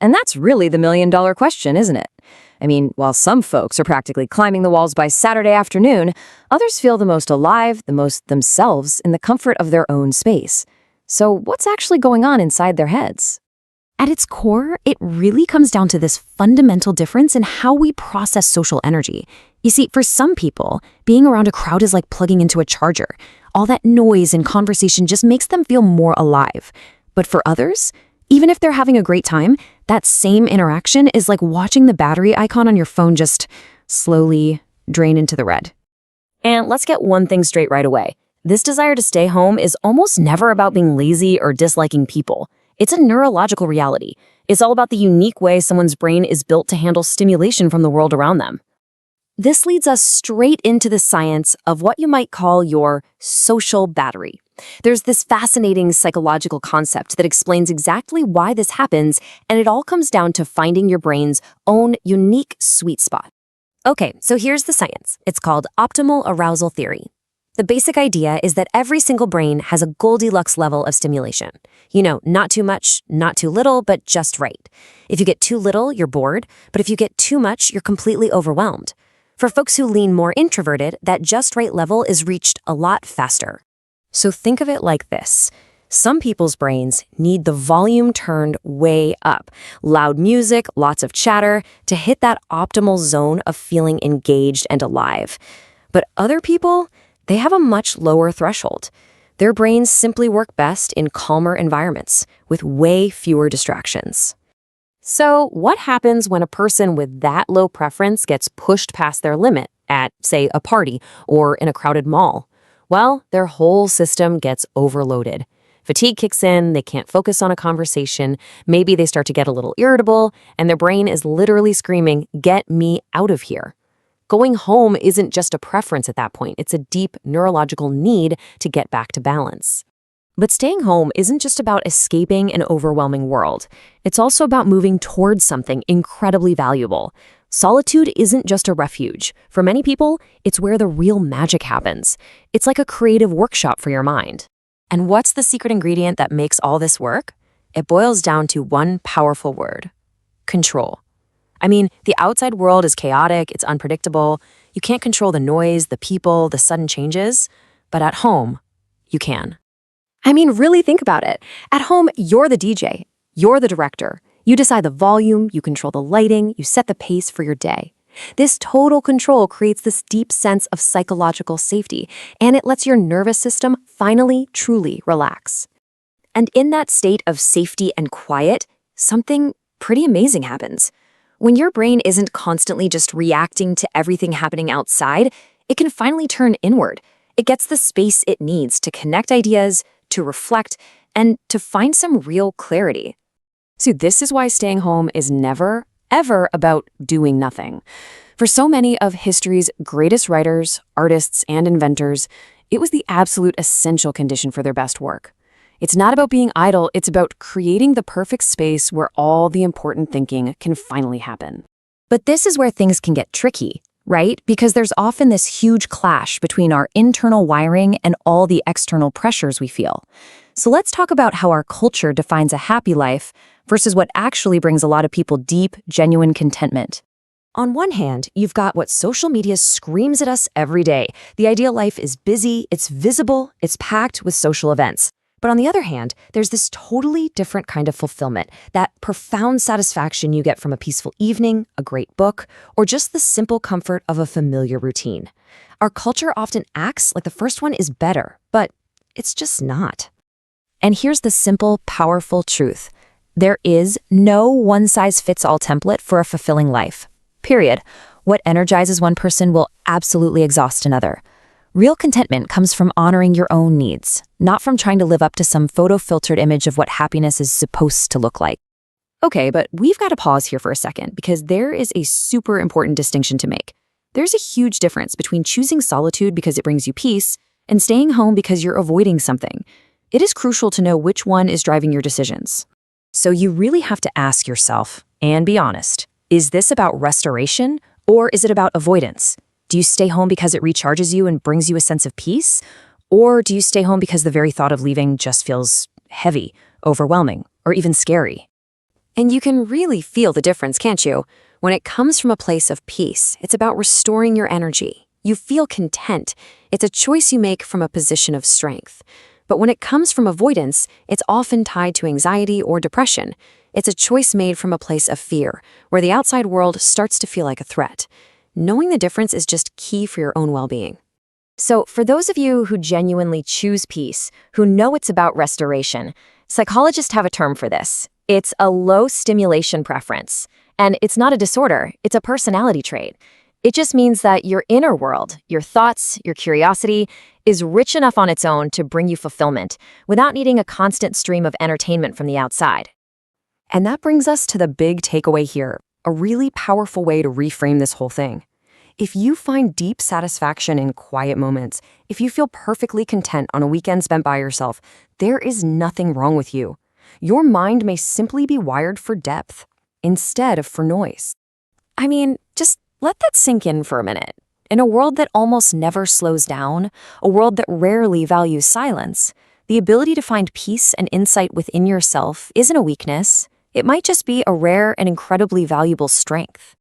And that's really the million-dollar question, isn't it? I mean, while some folks are practically climbing the walls by Saturday afternoon, others feel the most alive, the most themselves, in the comfort of their own space. So what's actually going on inside their heads? At its core, it really comes down to this fundamental difference in how we process social energy. You see, for some people, being around a crowd is like plugging into a charger. All that noise and conversation just makes them feel more alive. But for others, even if they're having a great time, that same interaction is like watching the battery icon on your phone just slowly drain into the red. And let's get one thing straight right away. This desire to stay home is almost never about being lazy or disliking people. It's a neurological reality. It's all about the unique way someone's brain is built to handle stimulation from the world around them. This leads us straight into the science of what you might call your social battery. There's this fascinating psychological concept that explains exactly why this happens, and it all comes down to finding your brain's own unique sweet spot. Okay, so here's the science. It's called optimal arousal theory. The basic idea is that every single brain has a Goldilocks level of stimulation. You know, not too much, not too little, but just right. If you get too little, you're bored, but if you get too much, you're completely overwhelmed. For folks who lean more introverted, that just right level is reached a lot faster. So think of it like this. Some people's brains need the volume turned way up, loud music, lots of chatter, to hit that optimal zone of feeling engaged and alive. But other people, they have a much lower threshold. Their brains simply work best in calmer environments, with way fewer distractions. So what happens when a person with that low preference gets pushed past their limit at, say, a party or in a crowded mall? Well, their whole system gets overloaded. Fatigue kicks in, they can't focus on a conversation, maybe they start to get a little irritable, and their brain is literally screaming, "Get me out of here." Going home isn't just a preference at that point, it's a deep neurological need to get back to balance. But staying home isn't just about escaping an overwhelming world. It's also about moving towards something incredibly valuable. Solitude isn't just a refuge. For many people, it's where the real magic happens. It's like a creative workshop for your mind. And what's the secret ingredient that makes all this work? It boils down to one powerful word: control. I mean, the outside world is chaotic, it's unpredictable. You can't control the noise, the people, the sudden changes. But at home, you can. I mean, really think about it. At home, you're the DJ. You're the director. You decide the volume, you control the lighting, you set the pace for your day. This total control creates this deep sense of psychological safety, and it lets your nervous system finally, truly relax. And in that state of safety and quiet, something pretty amazing happens. When your brain isn't constantly just reacting to everything happening outside, it can finally turn inward. It gets the space it needs to connect ideas, to reflect, and to find some real clarity. So this is why staying home is never, ever about doing nothing. For so many of history's greatest writers, artists, and inventors, it was the absolute essential condition for their best work. It's not about being idle, it's about creating the perfect space where all the important thinking can finally happen. But this is where things can get tricky, right? Because there's often this huge clash between our internal wiring and all the external pressures we feel. So let's talk about how our culture defines a happy life versus what actually brings a lot of people deep, genuine contentment. On one hand, you've got what social media screams at us every day. The ideal life is busy, it's visible, it's packed with social events. But on the other hand, there's this totally different kind of fulfillment, that profound satisfaction you get from a peaceful evening, a great book, or just the simple comfort of a familiar routine. Our culture often acts like the first one is better, but it's just not. And here's the simple, powerful truth. There is no one-size-fits-all template for a fulfilling life. Period. What energizes one person will absolutely exhaust another. Real contentment comes from honoring your own needs, not from trying to live up to some photo-filtered image of what happiness is supposed to look like. Okay, but we've got to pause here for a second because there is a super important distinction to make. There's a huge difference between choosing solitude because it brings you peace and staying home because you're avoiding something. It is crucial to know which one is driving your decisions. So you really have to ask yourself, and be honest, is this about restoration or is it about avoidance? Do you stay home because it recharges you and brings you a sense of peace? Or do you stay home because the very thought of leaving just feels heavy, overwhelming, or even scary? And you can really feel the difference, can't you? When it comes from a place of peace, it's about restoring your energy. You feel content. It's a choice you make from a position of strength. But when it comes from avoidance, it's often tied to anxiety or depression. It's a choice made from a place of fear, where the outside world starts to feel like a threat. Knowing the difference is just key for your own well-being. So, for those of you who genuinely choose peace, who know it's about restoration, psychologists have a term for this. It's a low stimulation preference. And it's not a disorder, it's a personality trait. It just means that your inner world, your thoughts, your curiosity, is rich enough on its own to bring you fulfillment without needing a constant stream of entertainment from the outside. And that brings us to the big takeaway here, a really powerful way to reframe this whole thing. If you find deep satisfaction in quiet moments, if you feel perfectly content on a weekend spent by yourself, there is nothing wrong with you. Your mind may simply be wired for depth instead of for noise. I mean, just let that sink in for a minute. In a world that almost never slows down, a world that rarely values silence, the ability to find peace and insight within yourself isn't a weakness. It might just be a rare and incredibly valuable strength.